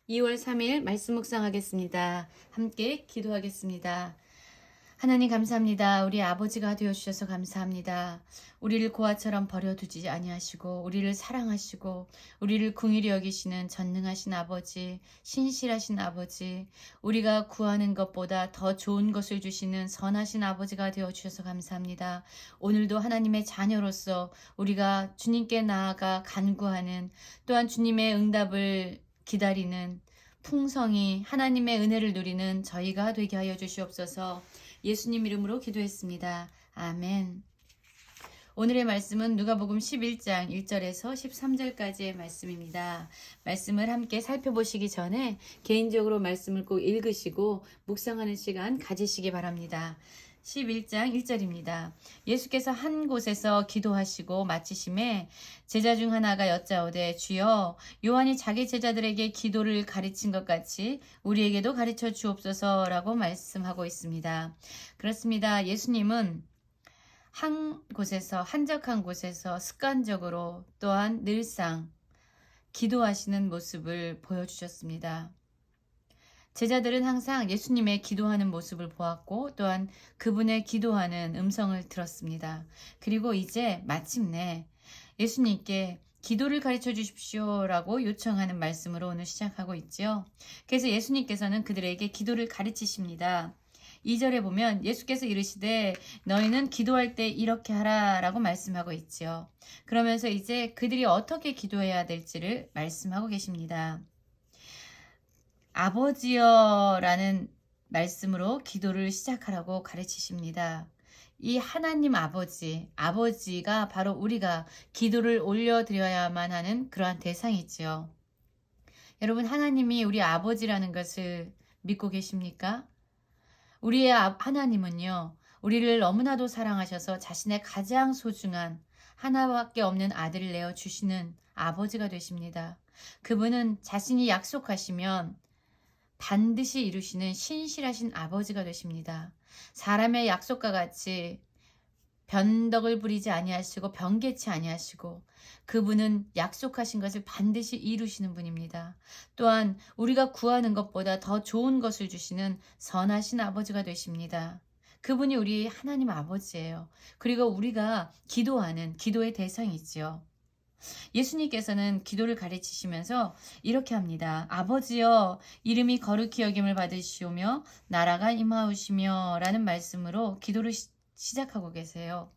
2월 3일 말씀 묵상하겠습니다. 함께 기도하겠습니다. 하나님 감사합니다. 우리 아버지가 되어주셔서 감사합니다. 우리를 고아처럼 버려두지 아니하시고 우리를 사랑하시고 우리를 긍휼히 여기시는 전능하신 아버지, 신실하신 아버지, 우리가 구하는 것보다 더 좋은 것을 주시는 선하신 아버지가 되어주셔서 감사합니다. 오늘도 하나님의 자녀로서 우리가 주님께 나아가 간구하는, 또한 주님의 응답을 기다리는 풍성히 하나님의 은혜를 누리는 저희가 되게 하여 주시옵소서. 예수님 이름으로 기도했습니다. 아멘. 오늘의 말씀은 누가복음 11장 1절에서 13절까지의 말씀입니다. 말씀을 함께 살펴보시기 전에 개인적으로 말씀을 꼭 읽으시고 묵상하는 시간 가지시기 바랍니다. 11장 1절입니다. 예수께서 한 곳에서 기도하시고 마치심에 제자 중 하나가 여짜오되 주여 요한이 자기 제자들에게 기도를 가르친 것 같이 우리에게도 가르쳐 주옵소서라고 말씀하고 있습니다. 그렇습니다. 예수님은 한 곳에서, 한적한 곳에서 습관적으로 또한 늘상 기도하시는 모습을 보여주셨습니다. 제자들은 항상 예수님의 기도하는 모습을 보았고 또한 그분의 기도하는 음성을 들었습니다. 그리고 이제 마침내 예수님께 기도를 가르쳐 주십시오라고 요청하는 말씀으로 오늘 시작하고 있죠. 그래서 예수님께서는 그들에게 기도를 가르치십니다. 2절에 보면 예수께서 이르시되 너희는 기도할 때 이렇게 하라 라고 말씀하고 있죠. 그러면서 이제 그들이 어떻게 기도해야 될지를 말씀하고 계십니다. 아버지여 라는 말씀으로 기도를 시작하라고 가르치십니다. 이 하나님 아버지가 바로 우리가 기도를 올려드려야만 하는 그러한 대상이지요. 여러분, 하나님이 우리 아버지라는 것을 믿고 계십니까? 우리의 하나님은요, 우리를 너무나도 사랑하셔서 자신의 가장 소중한 하나밖에 없는 아들을 내어 주시는 아버지가 되십니다. 그분은 자신이 약속하시면 반드시 이루시는 신실하신 아버지가 되십니다. 사람의 약속과 같이 변덕을 부리지 아니하시고 변개치 아니하시고 그분은 약속하신 것을 반드시 이루시는 분입니다. 또한 우리가 구하는 것보다 더 좋은 것을 주시는 선하신 아버지가 되십니다. 그분이 우리 하나님 아버지예요. 그리고 우리가 기도하는 기도의 대상이지요. 예수님께서는 기도를 가르치시면서 이렇게 합니다. 아버지여 이름이 거룩히 여김을 받으시오며 나라가 임하오시며 라는 말씀으로 기도를 시작하고 계세요.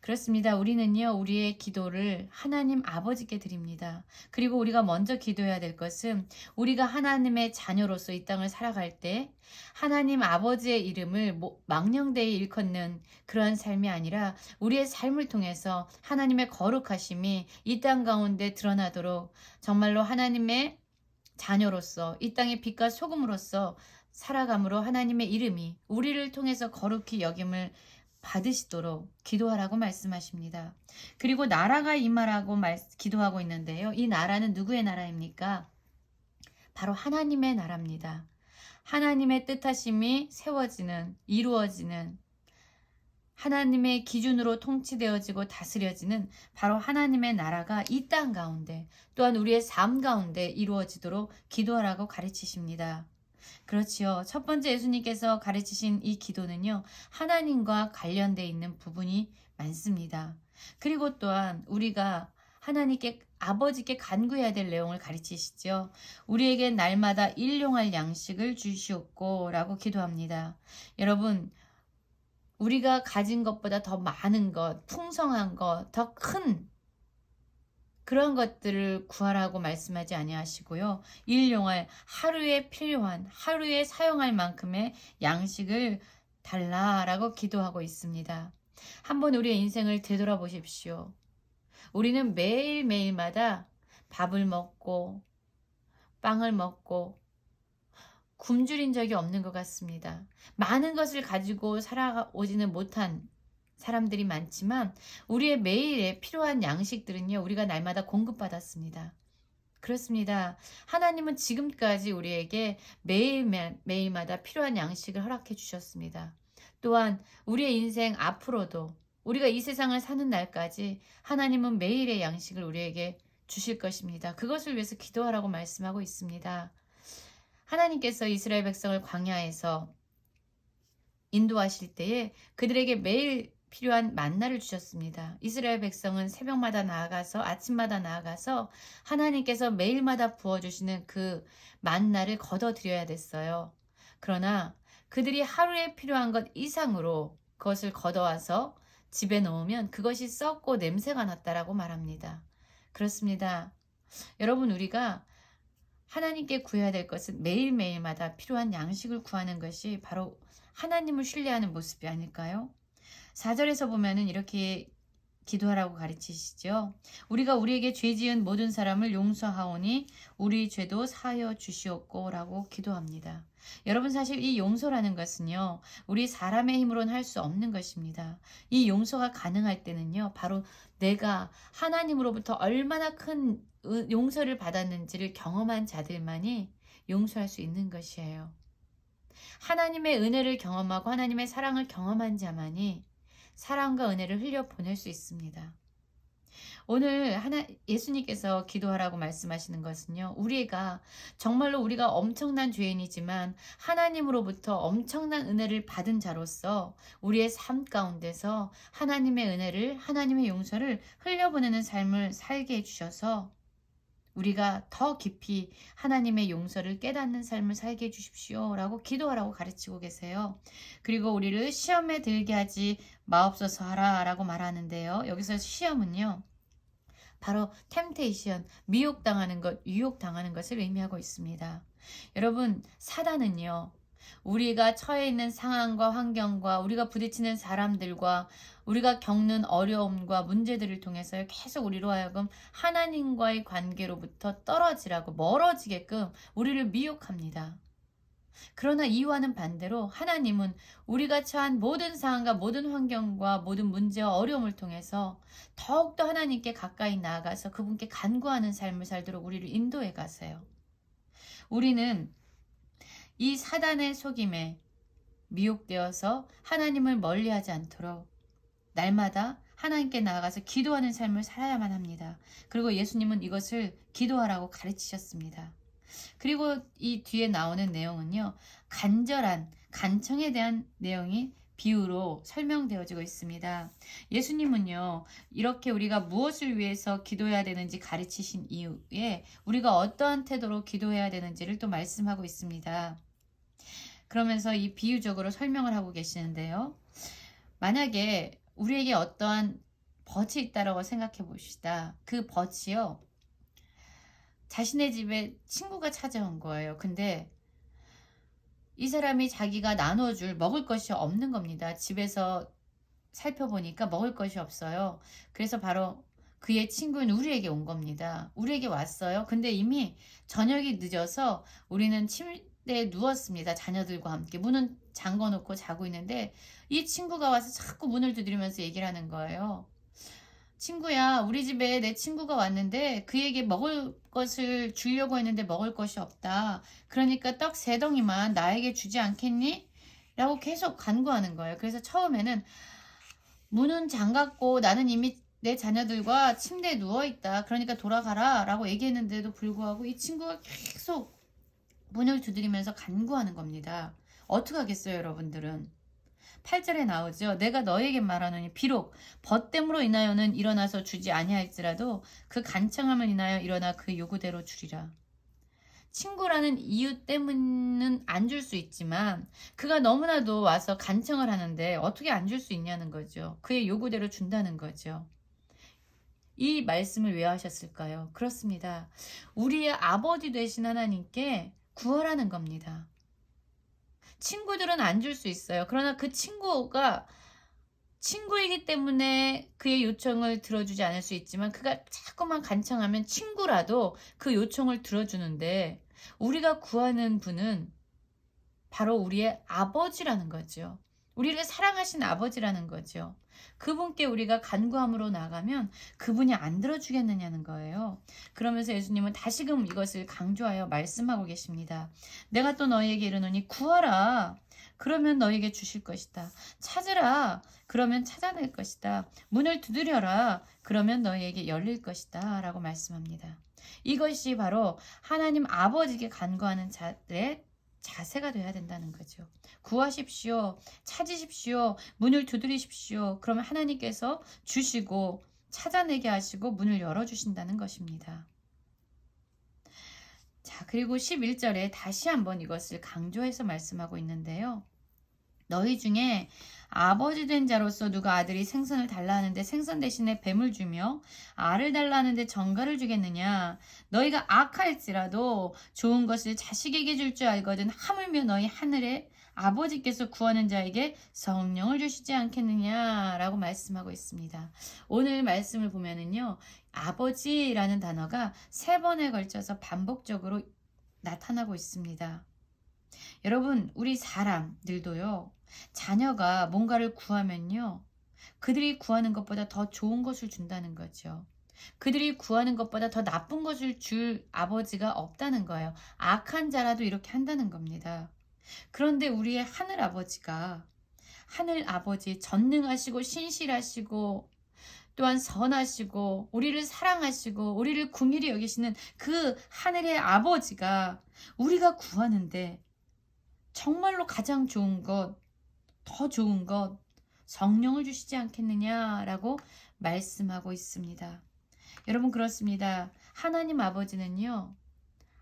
그렇습니다. 우리는요, 우리의 기도를 하나님 아버지께 드립니다. 그리고 우리가 먼저 기도해야 될 것은 우리가 하나님의 자녀로서 이 땅을 살아갈 때 하나님 아버지의 이름을 망령되이 일컫는 그러한 삶이 아니라 우리의 삶을 통해서 하나님의 거룩하심이 이 땅 가운데 드러나도록 정말로 하나님의 자녀로서 이 땅의 빛과 소금으로서 살아감으로 하나님의 이름이 우리를 통해서 거룩히 여김을 받으시도록 기도하라고 말씀하십니다. 그리고 나라가 임하라고 기도하고 있는데요. 이 나라는 누구의 나라입니까? 바로 하나님의 나라입니다. 하나님의 뜻하심이 세워지는, 이루어지는, 하나님의 기준으로 통치되어지고 다스려지는 바로 하나님의 나라가 이 땅 가운데 또한 우리의 삶 가운데 이루어지도록 기도하라고 가르치십니다. 그렇지요. 첫 번째 예수님께서 가르치신 이 기도는요, 하나님과 관련되어 있는 부분이 많습니다. 그리고 또한 우리가 하나님께 아버지께 간구해야 될 내용을 가르치시죠. 우리에게 날마다 일용할 양식을 주시옵고 라고 기도합니다. 여러분, 우리가 가진 것보다 더 많은 것, 풍성한 것, 더 큰 그런 것들을 구하라고 말씀하지 아니하시고요. 일용할 하루에 필요한 하루에 사용할 만큼의 양식을 달라라고 기도하고 있습니다. 한번 우리의 인생을 되돌아보십시오. 우리는 매일매일마다 밥을 먹고 빵을 먹고 굶주린 적이 없는 것 같습니다. 많은 것을 가지고 살아오지는 못한 사람들이 많지만 우리의 매일에 필요한 양식들은요, 우리가 날마다 공급받았습니다. 그렇습니다. 하나님은 지금까지 우리에게 매일마다 필요한 양식을 허락해 주셨습니다. 또한 우리의 인생 앞으로도 우리가 이 세상을 사는 날까지 하나님은 매일의 양식을 우리에게 주실 것입니다. 그것을 위해서 기도하라고 말씀하고 있습니다. 하나님께서 이스라엘 백성을 광야에서 인도하실 때에 그들에게 매일 필요한 만나를 주셨습니다. 이스라엘 백성은 새벽마다 나아가서 아침마다 나아가서 하나님께서 매일마다 부어주시는 그 만나를 거둬들여야 됐어요. 그러나 그들이 하루에 필요한 것 이상으로 그것을 걷어와서 집에 넣으면 그것이 썩고 냄새가 났다라고 말합니다. 그렇습니다. 여러분, 우리가 하나님께 구해야 될 것은 매일매일마다 필요한 양식을 구하는 것이 바로 하나님을 신뢰하는 모습이 아닐까요? 4절에서 보면은 이렇게 기도하라고 가르치시죠. 우리가 우리에게 죄 지은 모든 사람을 용서하오니 우리 죄도 사하여 주시옵고 라고 기도합니다. 여러분, 사실 이 용서라는 것은요, 우리 사람의 힘으로는 할 수 없는 것입니다. 이 용서가 가능할 때는요, 바로 내가 하나님으로부터 얼마나 큰 용서를 받았는지를 경험한 자들만이 용서할 수 있는 것이에요. 하나님의 은혜를 경험하고 하나님의 사랑을 경험한 자만이 사랑과 은혜를 흘려 보낼 수 있습니다. 오늘 예수님께서 기도하라고 말씀하시는 것은요, 정말로 우리가 엄청난 죄인이지만 하나님으로부터 엄청난 은혜를 받은 자로서 우리의 삶 가운데서 하나님의 은혜를, 하나님의 용서를 흘려보내는 삶을 살게 해주셔서 우리가 더 깊이 하나님의 용서를 깨닫는 삶을 살게 해주십시오 라고 기도하라고 가르치고 계세요. 그리고 우리를 시험에 들게 하지 마옵소서 하라 라고 말하는데요. 여기서 시험은요, 바로 템테이션, 미혹당하는 것, 유혹당하는 것을 의미하고 있습니다. 여러분, 사단은요, 우리가 처해 있는 상황과 환경과 우리가 부딪히는 사람들과 우리가 겪는 어려움과 문제들을 통해서 계속 우리로 하여금 하나님과의 관계로부터 떨어지라고 멀어지게끔 우리를 미혹합니다. 그러나 이와는 반대로 하나님은 우리가 처한 모든 상황과 모든 환경과 모든 문제와 어려움을 통해서 더욱더 하나님께 가까이 나아가서 그분께 간구하는 삶을 살도록 우리를 인도해 가세요. 우리는 이 사단의 속임에 미혹되어서 하나님을 멀리하지 않도록 날마다 하나님께 나아가서 기도하는 삶을 살아야만 합니다. 그리고 예수님은 이것을 기도하라고 가르치셨습니다. 그리고 이 뒤에 나오는 내용은요, 간청에 대한 내용이 비유로 설명되어지고 있습니다. 예수님은요, 이렇게 우리가 무엇을 위해서 기도해야 되는지 가르치신 이후에 우리가 어떠한 태도로 기도해야 되는지를 또 말씀하고 있습니다. 그러면서 이 비유적으로 설명을 하고 계시는데요. 만약에 우리에게 어떠한 벗이 있다라고 생각해 봅시다. 그 벗이요, 자신의 집에 친구가 찾아온 거예요. 근데 이 사람이 자기가 나눠줄 먹을 것이 없는 겁니다. 집에서 살펴보니까 먹을 것이 없어요. 그래서 바로 그의 친구인 우리에게 온 겁니다. 우리에게 왔어요. 근데 이미 저녁이 늦어서 우리는 침대에 누웠습니다. 자녀들과 함께. 문은 잠궈 놓고 자고 있는데 이 친구가 와서 자꾸 문을 두드리면서 얘기를 하는 거예요. 친구야, 우리 집에 내 친구가 왔는데 그에게 먹을 것을 주려고 했는데 먹을 것이 없다. 그러니까 떡 3덩이만 나에게 주지 않겠니? 라고 계속 간구하는 거예요. 그래서 처음에는 문은 잠갔고 나는 이미 내 자녀들과 침대에 누워있다. 그러니까 돌아가라 라고 얘기했는데도 불구하고 이 친구가 계속 문을 두드리면서 간구하는 겁니다. 어떻게 하겠어요, 여러분들은? 8절에 나오죠. 내가 너에게 말하노니 비록 벗됨으로 인하여는 일어나서 주지 아니할지라도 그 간청함을 인하여 일어나 그 요구대로 주리라. 친구라는 이유 때문은 안 줄 수 있지만 그가 너무나도 와서 간청을 하는데 어떻게 안 줄 수 있냐는 거죠. 그의 요구대로 준다는 거죠. 이 말씀을 왜 하셨을까요? 그렇습니다. 우리의 아버지 되신 하나님께 구하라는 겁니다. 친구들은 안 줄 수 있어요. 그러나 그 친구가 친구이기 때문에 그의 요청을 들어주지 않을 수 있지만 그가 자꾸만 간청하면 친구라도 그 요청을 들어주는데 우리가 구하는 분은 바로 우리의 아버지라는 거죠. 우리를 사랑하신 아버지라는 거죠. 그분께 우리가 간구함으로 나가면 그분이 안 들어주겠느냐는 거예요. 그러면서 예수님은 다시금 이것을 강조하여 말씀하고 계십니다. 내가 또 너희에게 이르노니 구하라. 그러면 너희에게 주실 것이다. 찾으라. 그러면 찾아낼 것이다. 문을 두드려라. 그러면 너희에게 열릴 것이다. 라고 말씀합니다. 이것이 바로 하나님 아버지께 간구하는 자들의 자세가 되어야 된다는 거죠. 구하십시오. 찾으십시오. 문을 두드리십시오. 그러면 하나님께서 주시고 찾아내게 하시고 문을 열어주신다는 것입니다. 자, 그리고 11절에 다시 한번 이것을 강조해서 말씀하고 있는데요. 너희 중에 아버지 된 자로서 누가 아들이 생선을 달라 하는데 생선 대신에 뱀을 주며 알을 달라 하는데 정갈을 주겠느냐? 너희가 악할지라도 좋은 것을 자식에게 줄 줄 알거든 하물며 너희 하늘의 아버지께서 구하는 자에게 성령을 주시지 않겠느냐라고 말씀하고 있습니다. 오늘 말씀을 보면은요, 아버지라는 단어가 3번에 걸쳐서 반복적으로 나타나고 있습니다. 여러분, 우리 사람들도요, 자녀가 뭔가를 구하면요, 그들이 구하는 것보다 더 좋은 것을 준다는 거죠. 그들이 구하는 것보다 더 나쁜 것을 줄 아버지가 없다는 거예요. 악한 자라도 이렇게 한다는 겁니다. 그런데 우리의 하늘 아버지가, 하늘 아버지, 전능하시고 신실하시고 또한 선하시고 우리를 사랑하시고 우리를 긍휼히 여기시는 그 하늘의 아버지가 우리가 구하는데 정말로 가장 좋은 것, 더 좋은 것, 성령을 주시지 않겠느냐라고 말씀하고 있습니다. 여러분, 그렇습니다. 하나님 아버지는요,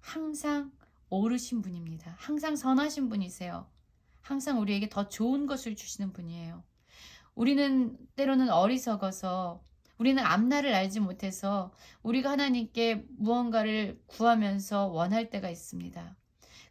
항상 옳으신 분입니다. 항상 선하신 분이세요. 항상 우리에게 더 좋은 것을 주시는 분이에요. 우리는 때로는 어리석어서, 우리는 앞날을 알지 못해서 우리가 하나님께 무언가를 구하면서 원할 때가 있습니다.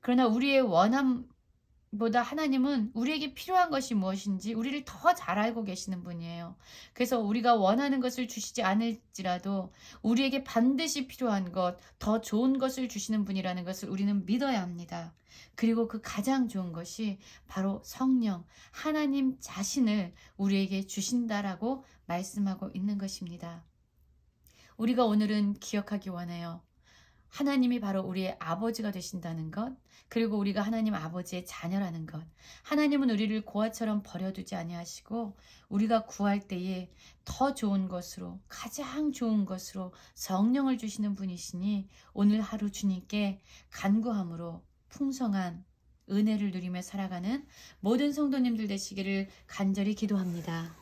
그러나 우리의 원함보다 하나님은 우리에게 필요한 것이 무엇인지 우리를 더 잘 알고 계시는 분이에요. 그래서 우리가 원하는 것을 주시지 않을지라도 우리에게 반드시 필요한 것, 더 좋은 것을 주시는 분이라는 것을 우리는 믿어야 합니다. 그리고 그 가장 좋은 것이 바로 성령, 하나님 자신을 우리에게 주신다라고 말씀하고 있는 것입니다. 우리가 오늘은 기억하기 원해요. 하나님이 바로 우리의 아버지가 되신다는 것, 그리고 우리가 하나님 아버지의 자녀라는 것. 하나님은 우리를 고아처럼 버려두지 아니하시고 우리가 구할 때에 더 좋은 것으로, 가장 좋은 것으로 성령을 주시는 분이시니 오늘 하루 주님께 간구함으로 풍성한 은혜를 누리며 살아가는 모든 성도님들 되시기를 간절히 기도합니다.